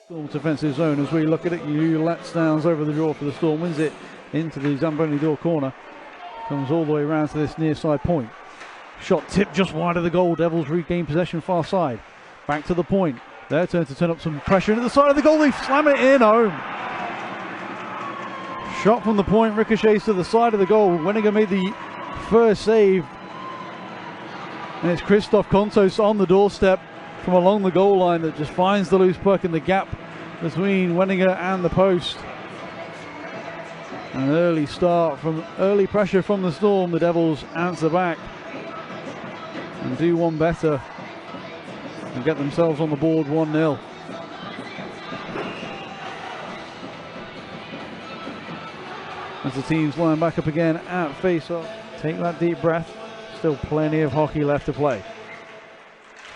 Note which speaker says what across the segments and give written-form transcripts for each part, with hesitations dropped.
Speaker 1: Storm defensive zone as we look at it. You lets downs over the draw for the Storm, wins it into the Zamboni door corner, comes all the way around to this near side point. Shot tipped just wide of the goal. Devils regain possession far side. Back to the point. Their turn to turn up some pressure into the side of the goal. They slam it in home. Shot from the point ricochets to the side of the goal. Wenninger made the first save, and it's Christoph Kontos on the doorstep from along the goal line that just finds the loose puck in the gap between Wenninger and the post. An early start from early pressure from the Storm. The Devils answer back and do one better and get themselves on the board 1-0. As the teams line back up again at face-off. Take that deep breath. Still plenty of hockey left to play.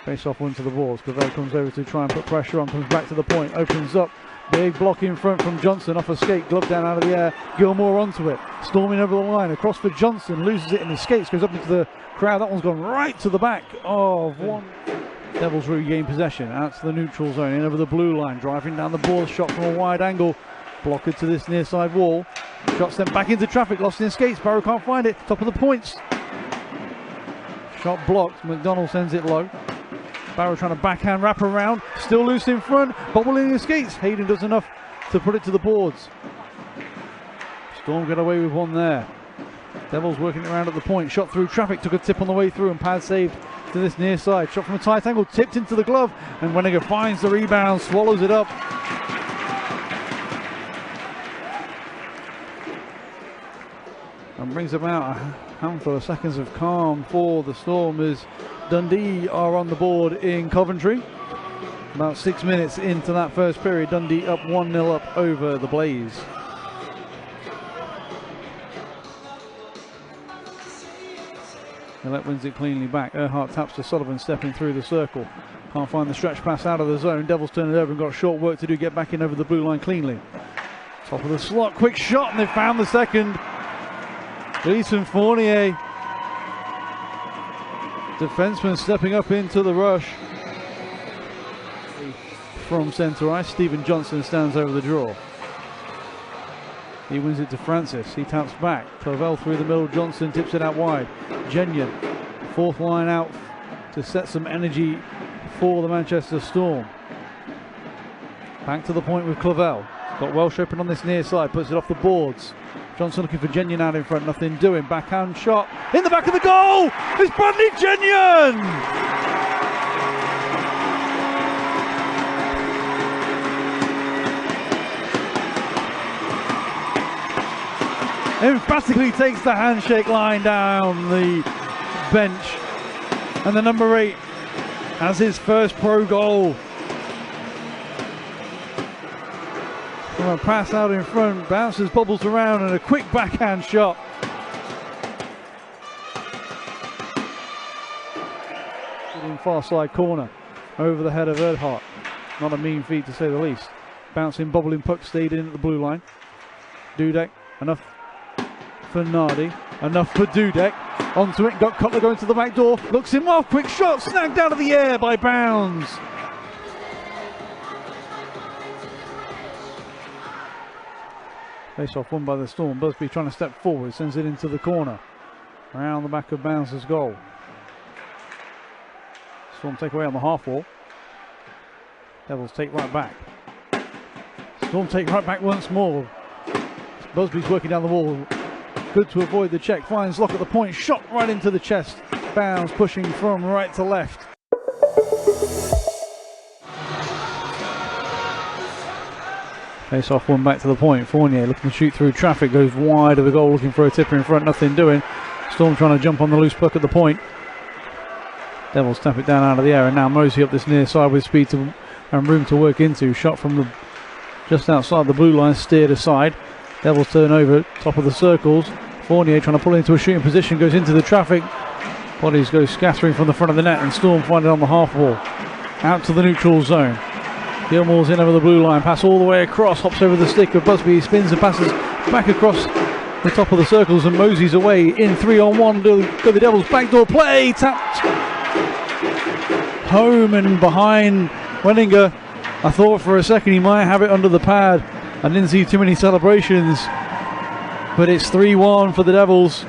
Speaker 1: Face-off win to the boards. Clavel comes over to try and put pressure on. Comes back to the point. Opens up. Big block in front from Johnson. Off a skate. Glove down out of the air. Gilmore onto it. Storming over the line. Across for Johnson. Loses it in his skates. Goes up into the crowd. That one's gone right to the back of one. Devils regain possession. Out to the neutral zone. In over the blue line. Driving down the ball. Shot from a wide angle. Blocked to this near side wall. Shot sent back into traffic. Lost in his skates. Barrow can't find it. Top of the points. Shot blocked. McDonald sends it low. Barrow trying to backhand wrap around. Still loose in front. Bobbling in his skates. Hayden does enough to put it to the boards. Storm get away with one there. Devils working around at the point. Shot through traffic. Took a tip on the way through and pad saved to this near side. Shot from a tight angle. Tipped into the glove. And Wenninger finds the rebound. Swallows it up. And brings about a handful of seconds of calm for the Storm as Dundee are on the board in Coventry. About 6 minutes into that first period, Dundee up 1-0 up over the Blaze. Millett wins it cleanly back. Earhart taps to Sullivan, stepping through the circle. Can't find the stretch pass out of the zone. Devils turn it over and got short work to do. Get back in over the blue line cleanly. Top of the slot, quick shot, and they found the second. Gleason Fournier, defenseman stepping up into the rush. From centre ice, Stephen Johnson stands over the draw. He wins it to Francis, he taps back. Clavel through the middle, Johnson tips it out wide. Genyon, fourth line out to set some energy for the Manchester Storm. Back to the point with Clavel. Got Welsh open on this near side, puts it off the boards. Johnson looking for Genyon out in front, nothing doing. Backhand shot in the back of the goal. It's Bradley Genyon. Emphatically takes the handshake line down the bench, and the number 8 has his first pro goal. From a pass out in front, bounces, bobbles around, and a quick backhand shot. In far side corner, over the head of Earhart. Not a mean feat to say the least. Bouncing, bobbling puck stayed in at the blue line. Dudek, enough for Nardi, enough for Dudek. Onto it, got Cutler going to the back door. Looks him off, quick shot, snagged out of the air by Bounds. Face off won by the Storm. Busby trying to step forward, sends it into the corner. Around the back of Bounce's goal. Storm take away on the half wall. Devils take right back. Storm take right back once more. Busby's working down the wall. Good to avoid the check. Finds lock at the point. Shot right into the chest. Bounce pushing from right to left. Face off one back to the point. Fournier looking to shoot through traffic. Goes wide of the goal looking for a tipper in front. Nothing doing. Storm trying to jump on the loose puck at the point. Devils tap it down out of the air. And now Mosey up this near side with speed and room to work into. Shot from the just outside the blue line. Steered aside. Devils turn over. Top of the circles. Fournier trying to pull into a shooting position. Goes into the traffic. Bodies go scattering from the front of the net. And Storm find it on the half wall. Out to the neutral zone. Gilmore's in over the blue line, pass all the way across, hops over the stick of Busby, he spins and passes back across the top of the circles and Mosey's away in 3-on-1, go the Devils, backdoor play, tapped home and behind Wenninger, I thought for a second he might have it under the pad. I didn't see too many celebrations, but it's 3-1 for the Devils.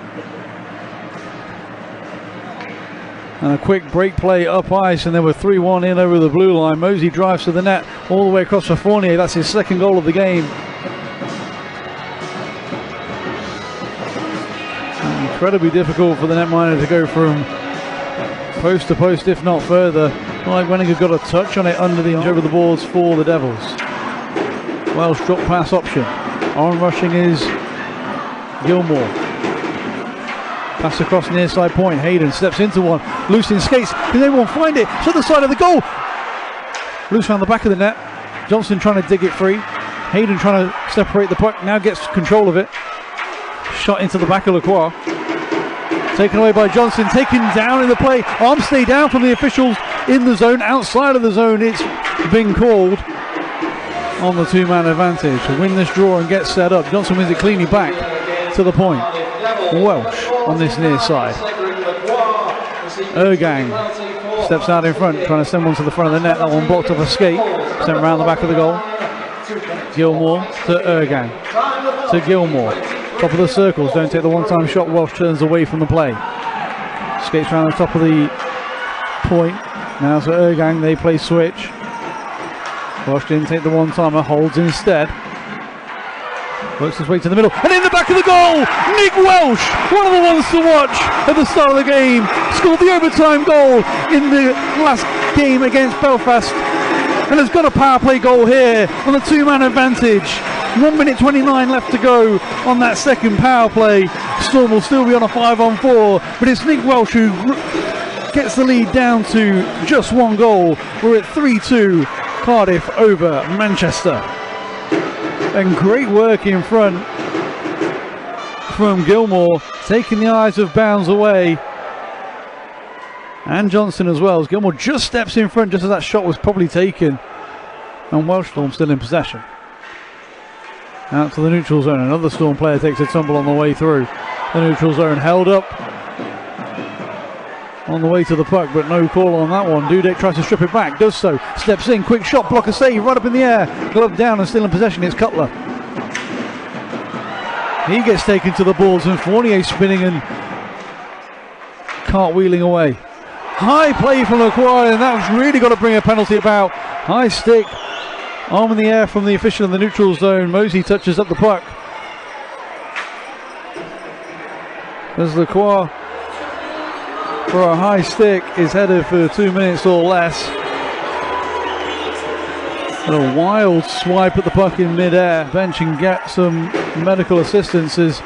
Speaker 1: And a quick break play up ice, and they were 3-1 in over the blue line. Mosey drives to the net all the way across for Fournier. That's his second goal of the game. Incredibly difficult for the netminder to go from post to post, if not further. Like Wenninger got a touch on it under the inch over the boards for the Devils. Welsh drop pass option. On rushing is Gilmore. Pass across near side point. Hayden steps into one. Loose in skates. Can anyone find it? To the side of the goal. Loose around the back of the net. Johnson trying to dig it free. Hayden trying to separate the puck. Now gets control of it. Shot into the back of Lacroix. Taken away by Johnson. Taken down in the play. Arms stay down from the officials in the zone. Outside of the zone, it's been called on the two-man advantage to win this draw and get set up. Johnson wins it cleanly back to the point. Welsh on this near side. Ergang steps out in front, trying to send one to the front of the net. That one blocked off a skate, sent around the back of the goal. Gilmore to Ergang. To Gilmore. Top of the circles, don't take the one-time shot. Welsh turns away from the play. Skates around the top of the point. Now to Ergang, they play switch. Welsh didn't take the one-timer, holds instead. Works his way to the middle, and in the back of the goal, Nick Welsh, one of the ones to watch at the start of the game, scored the overtime goal in the last game against Belfast, and has got a power play goal here on the two-man advantage. 1 minute 29 left to go on that second power play. Storm will still be on a 5-on-4, but it's Nick Welsh who gets the lead down to just one goal. We're at 3-2, Cardiff over Manchester. And great work in front from Gilmore, taking the eyes of Bounds away. And Johnson as well, as Gilmore just steps in front just as that shot was probably taken. And Welsh Storm still in possession. Out to the neutral zone, another Storm player takes a tumble on the way through. The neutral zone held up on the way to the puck, but no call on that one. Dudek tries to strip it back, does so, steps in, quick shot, block a save, right up in the air, glove down and still in possession. It's Cutler. He gets taken to the boards and Fournier spinning and cartwheeling away. High play from Lacroix, and that's really got to bring a penalty about. High stick, arm in the air from the official in the neutral zone. Mosey touches up the puck. As Lacroix, for a high stick, is headed for 2 minutes or less. And a wild swipe at the puck in mid-air. Bench and get some medical assistance as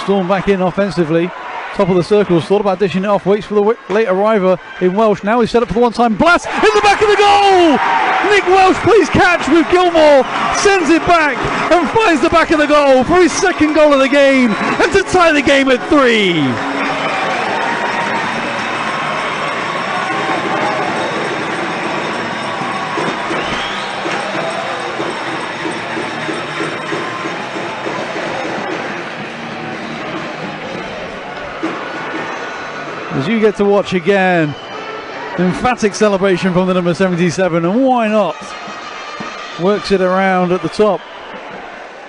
Speaker 1: Storm back in offensively. Top of the circles, thought about dishing it off, waits for the late arriver in Welsh. Now he's set up for the one-time blast in the back of the goal! Nick Welsh plays catch with Gilmore, sends it back and finds the back of the goal for his second goal of the game and to tie the game at 3. As you get to watch again, emphatic celebration from the number 77, and why not? Works it around at the top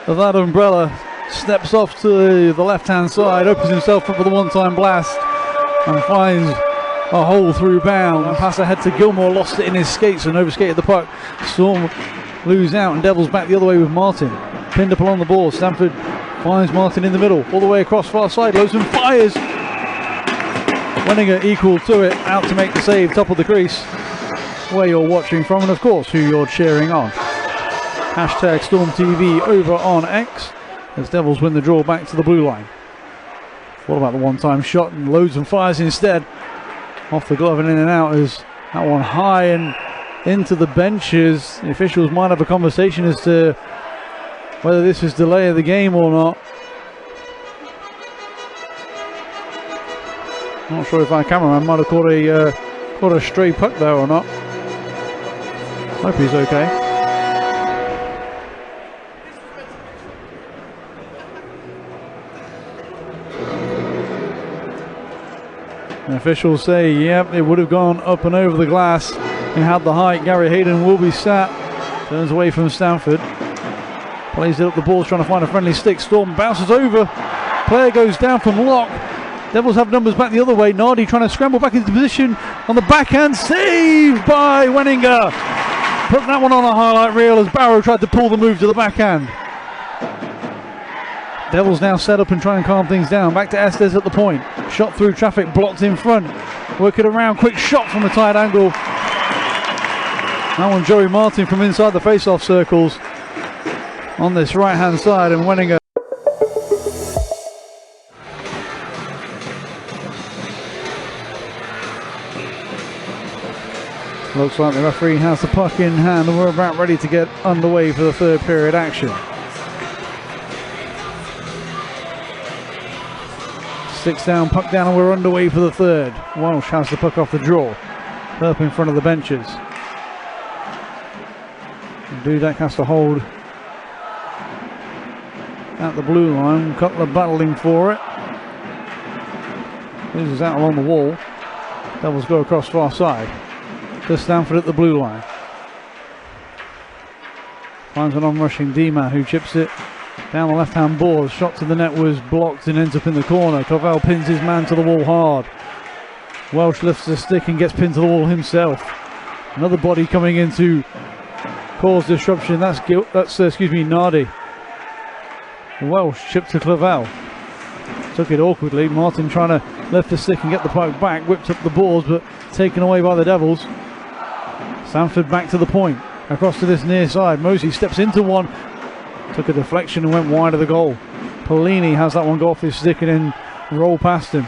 Speaker 1: of that umbrella, steps off to the left-hand side, opens himself up for the one-time blast, and finds a hole through Bounds. Pass ahead to Gilmore, lost it in his skates and overskated the puck. Storm lose out, and Devils back the other way with Martin. Pinned up along the ball, Stanford finds Martin in the middle, all the way across far side, Lowson fires. Wenninger equal to it, out to make the save, top of the crease. Where you're watching from, and of course who you're cheering on. Hashtag Storm TV over on X as Devils win the draw back to the blue line. What about the one-time shot, and loads and fires instead. Off the glove and in and out as that one high and into the benches. The officials might have a conversation as to whether this is delay of the game or not. Not sure if our cameraman might have caught a stray puck there or not. Hope he's okay. The officials say, yep, it would have gone up and over the glass. and had the height. Gary Hayden will be sat. Turns away from Stanford. Plays it up the balls, trying to find a friendly stick. Storm bounces over. Player goes down from lock. Devils have numbers back the other way. Nardi trying to scramble back into position on the backhand. Saved by Wenninger. Put that one on a highlight reel as Barrow tried to pull the move to the backhand. Devils now set up and try and calm things down. Back to Estes at the point. Shot through traffic, blocked in front. Work it around, quick shot from a tight angle. That one Joey Martin from inside the face-off circles on this right-hand side, and Wenninger. Looks like the referee has the puck in hand and we're about ready to get underway for the third period action. 6 down, puck down, and we're underway for the third. Walsh has the puck off the draw. Up in front of the benches. And Dudek has to hold at the blue line. Cutler battling for it. Loses out along the wall. Devils go across far side to Stanford at the blue line. Finds an on-rushing D-man who chips it down the left-hand boards. Shot to the net was blocked and ends up in the corner. Clavell pins his man to the wall hard. Welsh lifts the stick and gets pinned to the wall himself. Another body coming in to cause disruption. That's Nardi. Welsh chipped to Clavell. Took it awkwardly. Martin trying to lift the stick and get the puck back. Whipped up the boards, but taken away by the Devils. Stanford back to the point. Across to this near side. Mosey steps into one. Took a deflection and went wide of the goal. Polini has that one go off his stick and then roll past him.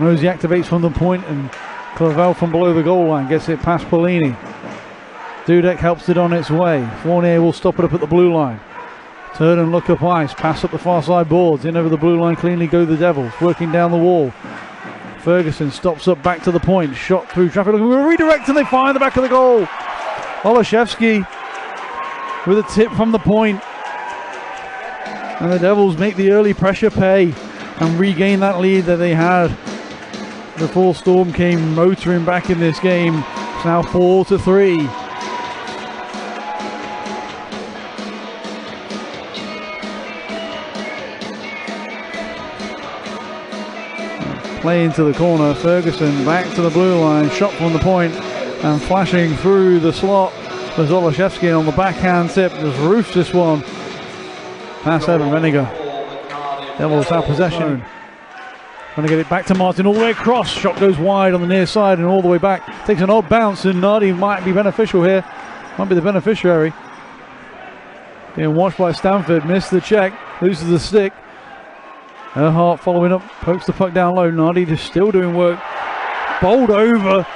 Speaker 1: Mosey activates from the point and Clavell from below the goal line gets it past Polini. Dudek helps it on its way. Fournier will stop it up at the blue line. Turn and look up ice. Pass up the far side boards. In over the blue line cleanly go the Devils. Working down the wall. Ferguson stops up back to the point. Shot through traffic. Looking for a redirect and they fire the back of the goal. Olszewski with a tip from the point. And the Devils make the early pressure pay and regain that lead that they had before Storm came motoring back in this game. It's now 4-3. Play into the corner. Ferguson back to the blue line. Shot from the point and flashing through the slot was Olszewski on the backhand tip. Just roofs this one past Evan Wenninger. Devils have possession. Going to get it back to Martin all the way across. Shot goes wide on the near side and all the way back. Takes an odd bounce and Nardi might be beneficial here. Might be the beneficiary. Being watched by Stanford. Missed the check. Loses the stick. Earhart following up. Pokes the puck down low. Nardi just still doing work. Bowled over.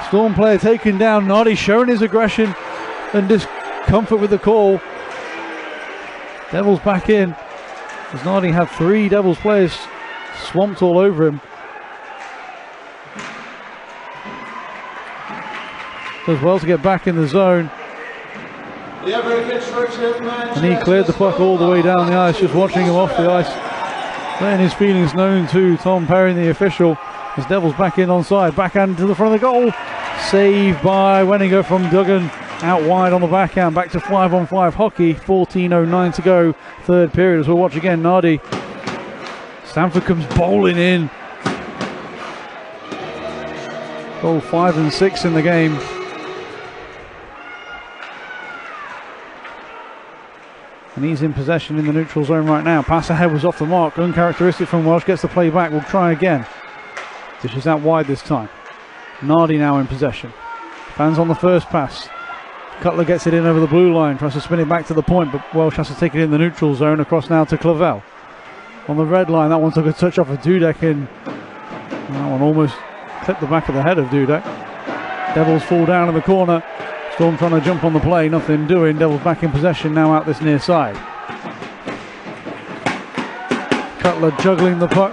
Speaker 1: Storm player taken down. Nardi showing his aggression and discomfort with the call. Devils back in. As Nardi had 3 Devils players swamped all over him. Does well to get back in the zone. And he cleared the puck all the way down the ice, just watching him off the ice. Letting his feelings known to Tom Perry, the official. As Devils back in onside. Backhand to the front of the goal. Saved by Wenninger from Duggan. Out wide on the backhand. Back to 5-on-5 hockey. 14:09 to go. Third period as we'll watch again. Nardi. Stanford comes bowling in. Goal 5 and 6 in the game. And he's in possession in the neutral zone right now. Pass ahead was off the mark. Uncharacteristic from Welsh. Gets the play back. We'll try again. Dishes out wide this time. Nardi now in possession. Fans on the first pass. Cutler gets it in over the blue line. Tries to spin it back to the point, but Welsh has to take it in the neutral zone. Across now to Clavell. On the red line, that one took a touch off of Dudek and that one almost clipped the back of the head of Dudek. Devils fall down in the corner. Storm trying to jump on the play, nothing doing. Devils back in possession now out this near side. Cutler juggling the puck.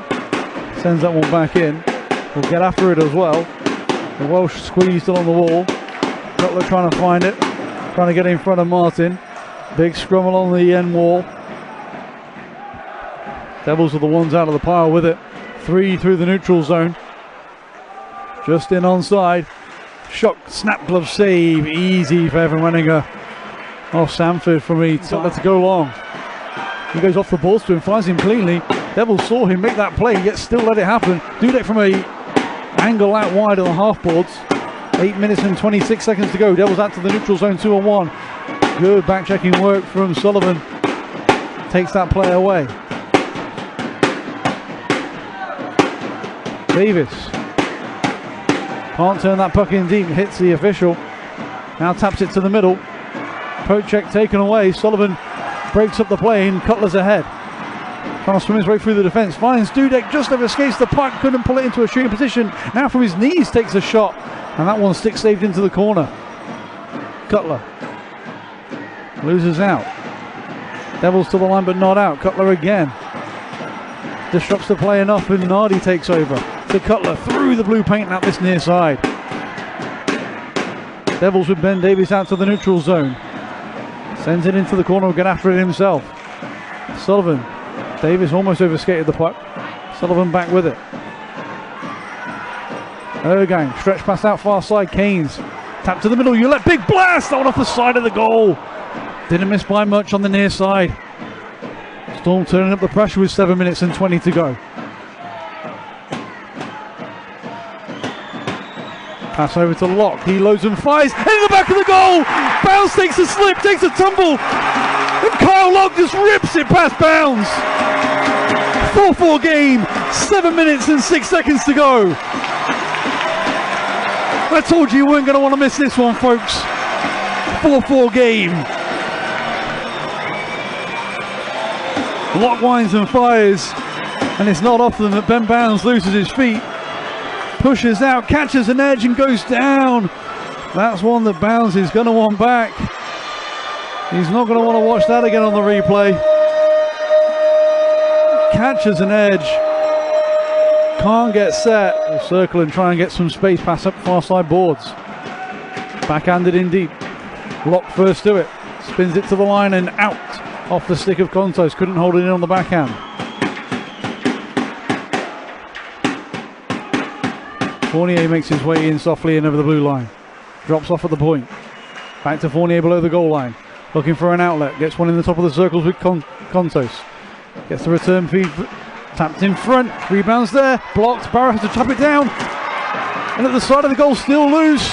Speaker 1: Sends that one back in. Will get after it as well. The Welsh squeezed along the wall. Cutler trying to find it. Trying to get in front of Martin. Big scrum along the end wall. Devils are the ones out of the pile with it. 3 through the neutral zone. Just in onside. Shock, snap glove save, easy for Evan Renninger. Off Sanford from me, let to go long. He goes off the ball to him, finds him cleanly. Devils saw him make that play, yet still let it happen. Dudek from a angle out wide on the half boards. 8 minutes and 26 seconds to go. Devils out to the neutral zone, 2-on-1. Good back checking work from Sullivan. Takes that play away. Davis can't turn that puck in deep, hits the official. Now taps it to the middle. Poke check taken away. Sullivan breaks up the play and Cutler's ahead. Trying to swim his way through the defence. Finds Dudek, just over escapes the puck, couldn't pull it into a shooting position. Now from his knees takes a shot. And that one stick saved into the corner. Cutler loses out. Devils to the line but not out. Cutler again. Disrupts the play enough and Nardi takes over. To Cutler through the blue paint at this near side. Devils with Ben Davies out to the neutral zone. Sends it into the corner, will get after it himself. Sullivan. Davis almost overskated the puck. Sullivan back with it. Ergang, stretch pass out far side. Keynes. Tap to the middle. You let big blast out off the side of the goal. Didn't miss by much on the near side. Storm turning up the pressure with 7 minutes and 20 to go. Pass over to Locke. He loads and fires. And in the back of the goal. Bounds takes a slip, takes a tumble. And Kyle Locke just rips it past Bounds. 4-4 game. 7 minutes and 6 seconds to go. I told you weren't going to want to miss this one, folks. 4-4 game. Locke winds and fires. And it's not often that Ben Bounds loses his feet. Pushes out, catches an edge and goes down. That's one that Bounds is going to want back. He's not going to want to watch that again on the replay. Catches an edge. Can't get set. We'll circle and try and get some space past up far side boards. Backhanded in deep. Locke first to it. Spins it to the line and out. Off the stick of Contos. Couldn't hold it in on the backhand. Fournier makes his way in softly and over the blue line. Drops off at the point. Back to Fournier below the goal line. Looking for an outlet. Gets one in the top of the circles with Contos. Gets the return feed. Tapped in front. Rebounds there. Blocked. Barrow has to tap it down. And at the side of the goal, still loose.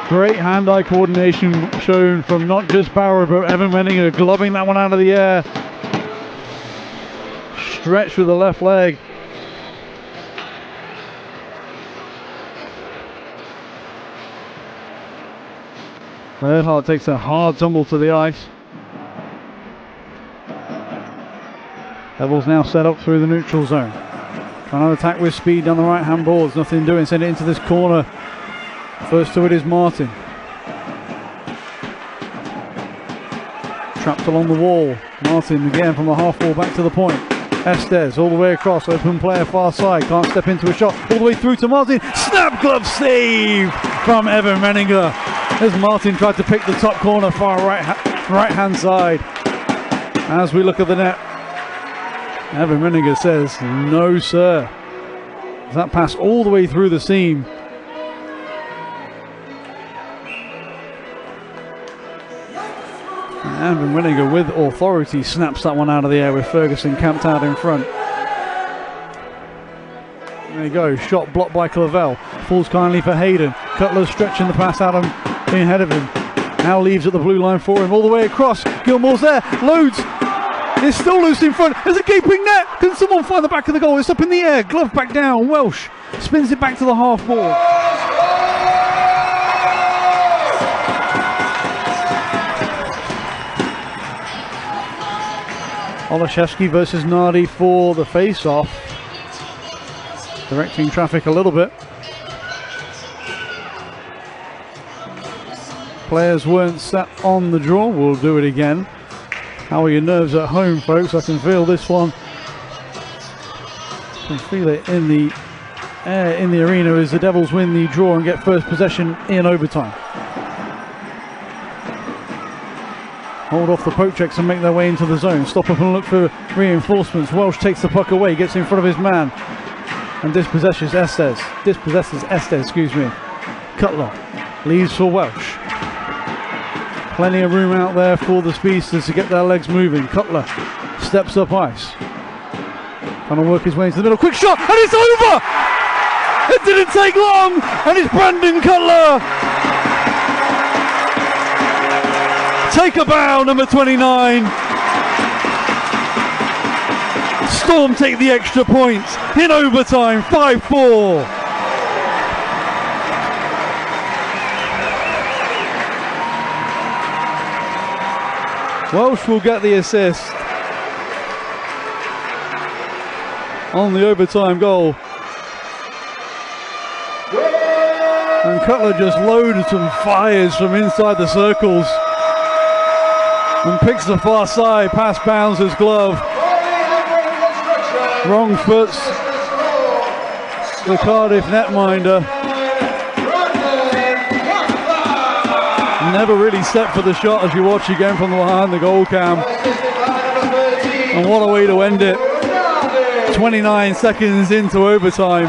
Speaker 1: Great hand-eye coordination shown from not just Barrow but Evan Renninger, gloving that one out of the air. Stretch with the left leg. Earhart takes a hard tumble to the ice. Devils now set up through the neutral zone. Trying to attack with speed down the right hand boards. Nothing doing. Send it into this corner. First to it is Martin. Trapped along the wall. Martin again from the half wall back to the point. Estes all the way across, open player far side, can't step into a shot, all the way through to Martin. Snap glove save from Evan Renninger as Martin tried to pick the top corner far right hand side. As we look at the net, Evan Renninger says no sir. That pass all the way through the seam. Evan Renninger with authority snaps that one out of the air with Ferguson camped out in front. There you go, shot blocked by Clavel. Falls kindly for Hayden. Cutler stretching the pass out ahead of him. Now leaves at the blue line for him, all the way across. Gilmore's there, loads. It's still loose in front. There's a gaping net. Can someone find the back of the goal? It's up in the air. Glove back down. Welsh spins it back to the half ball. Olszewski versus Nardi for the face-off. Directing traffic a little bit. Players weren't sat on the draw. We'll do it again. How are your nerves at home, folks? I can feel this one. I can feel it in the air in the arena as the Devils win the draw and get first possession in overtime. Hold off the poke checks and make their way into the zone. Stop up and look for reinforcements. Welsh takes the puck away, gets in front of his man. and dispossesses Estes, excuse me. Cutler leaves for Welsh. Plenty of room out there for the speedsters to get their legs moving. Cutler steps up ice. Trying to work his way into the middle. Quick shot, and it's over! It didn't take long, and it's Brandon Cutler. Take a bow, number 29. Storm take the extra point in overtime, 5-4. Welsh will get the assist on the overtime goal. And Cutler just loaded some fires from inside the circles and picks the far side past Bounce's glove. Wrong foots the Cardiff netminder. Never really set for the shot as you watch again from behind the goal cam. And what a way to end it. 29 seconds into overtime.